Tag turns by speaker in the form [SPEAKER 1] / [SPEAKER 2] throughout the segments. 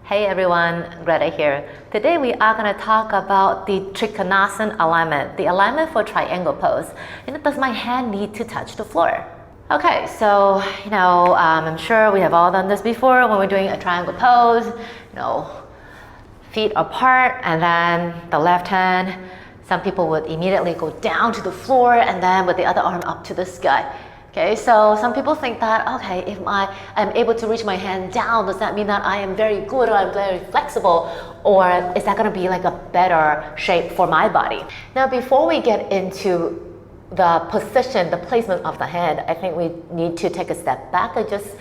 [SPEAKER 1] Hey everyone, Greta here. Today we are going to talk about the Trikonasana alignment, the alignment for triangle pose. Does my hand need to touch the floor? Okay, so I'm sure we have all done this before when we're doing a triangle pose. Feet apart, and then the left hand. Some people would immediately go down to the floor and then with the other arm up to the sky. Okay, so some people think that, okay, if I'm able to reach my hand down, does that mean that I am very good or I'm very flexible? Or is that going to be like a better shape for my body? Now, before we get into the position, the placement of the hand, I think we need to take a step back and just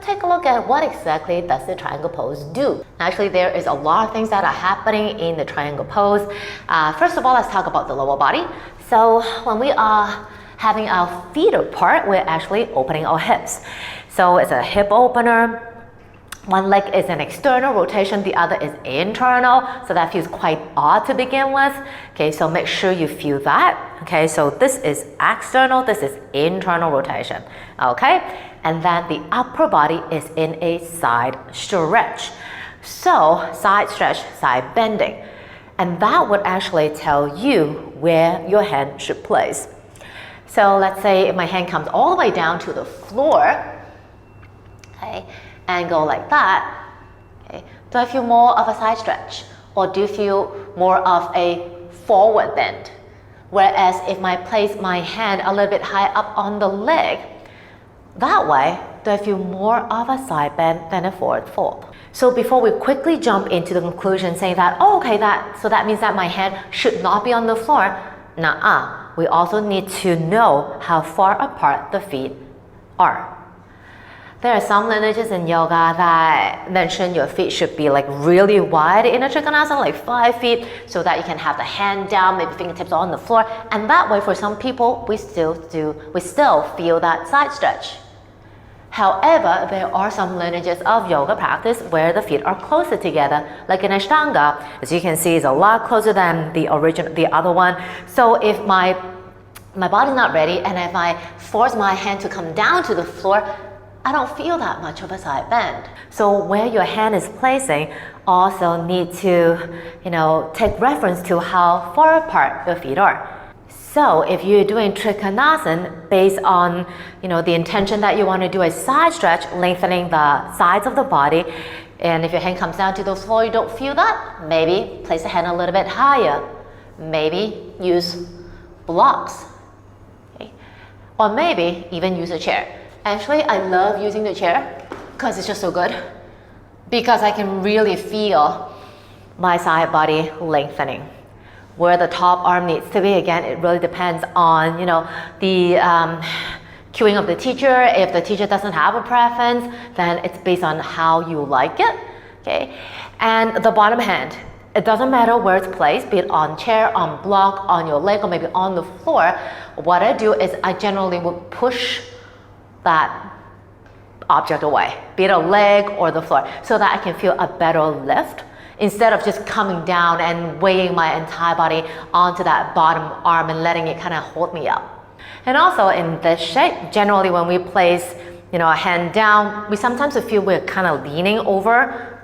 [SPEAKER 1] take a look at what exactly does the triangle pose do. Actually, there is a lot of things that are happening in the triangle pose. First of all, let's talk about the lower body. So when we are having our feet apart, we're actually opening our hips. So it's a hip opener. One leg is an external rotation, the other is internal, so that feels quite odd to begin with. Okay, so make sure you feel that. Okay, so this is external, this is internal rotation. Okay, and then the upper body is in a side stretch. So side stretch, side bending. And that would actually tell you where your hand should place. So let's say if my hand comes all the way down to the floor, okay, and go like that, okay, do I feel more of a side stretch or do you feel more of a forward bend? Whereas if I place my hand a little bit high up on the leg, that way, do I feel more of a side bend than a forward fold? So before we quickly jump into the conclusion saying that, oh, okay, so that means that my hand should not be on the floor, nuh-uh. We also need to know how far apart the feet are. There are some lineages in yoga that mention your feet should be like really wide in a Trikonasana, like 5 feet, so that you can have the hand down, maybe fingertips on the floor. And that way, for some people, we still feel that side stretch. However, there are some lineages of yoga practice where the feet are closer together, like in Ashtanga. As you can see, it's a lot closer than the other one. So if my body's not ready, and if I force my hand to come down to the floor, I don't feel that much of a side bend. So where your hand is placing also need to, take reference to how far apart your feet are. So if you're doing Trikonasana based on, the intention that you want to do a side stretch, lengthening the sides of the body, and if your hand comes down to the floor, you don't feel that, maybe place the hand a little bit higher. Maybe use blocks, okay? Or maybe even use a chair. Actually, I love using the chair because it's just so good, because I can really feel my side body lengthening. Where the top arm needs to be, again, it really depends on, the cueing of the teacher. If the teacher doesn't have a preference, then it's based on how you like it, okay? And the bottom hand, it doesn't matter where it's placed, be it on chair, on block, on your leg, or maybe on the floor. What I do is I generally would push that object away, be it a leg or the floor, so that I can feel a better lift, instead of just coming down and weighing my entire body onto that bottom arm and letting it kind of hold me up. And also in this shape, generally when we place, a hand down, we sometimes feel we're kind of leaning over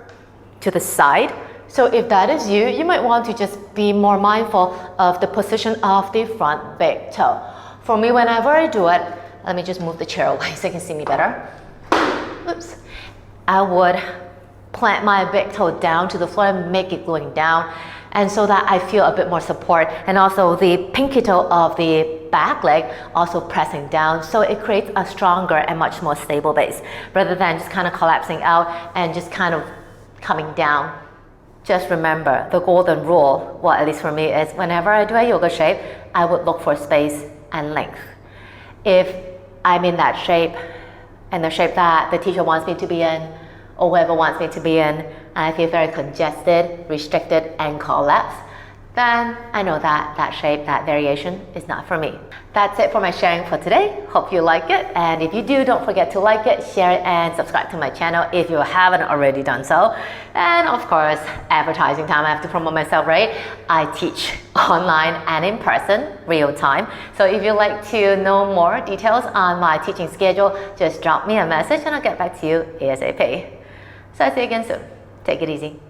[SPEAKER 1] to the side. So if that is you, you might want to just be more mindful of the position of the front big toe. For me, whenever I do it, let me just move the chair away so you can see me better. Oops. I would plant my big toe down to the floor and make it going down, and so that I feel a bit more support, and also the pinky toe of the back leg also pressing down, so it creates a stronger and much more stable base rather than just kind of collapsing out and just kind of coming down. Just remember the golden rule, well, at least for me, is whenever I do a yoga shape, I would look for space and length. If I'm in that shape and the shape that the teacher wants me to be in, or whoever wants me to be in, and I feel very congested, restricted, and collapsed, then I know that that shape, that variation is not for me. That's it for my sharing for today. Hope you like it, and if you do, don't forget to like it, share it, and subscribe to my channel if you haven't already done so. And of course, advertising time, I have to promote myself, right? I teach online and in person, real time. So if you'd like to know more details on my teaching schedule, just drop me a message and I'll get back to you ASAP. So I'll see you again soon. Take it easy.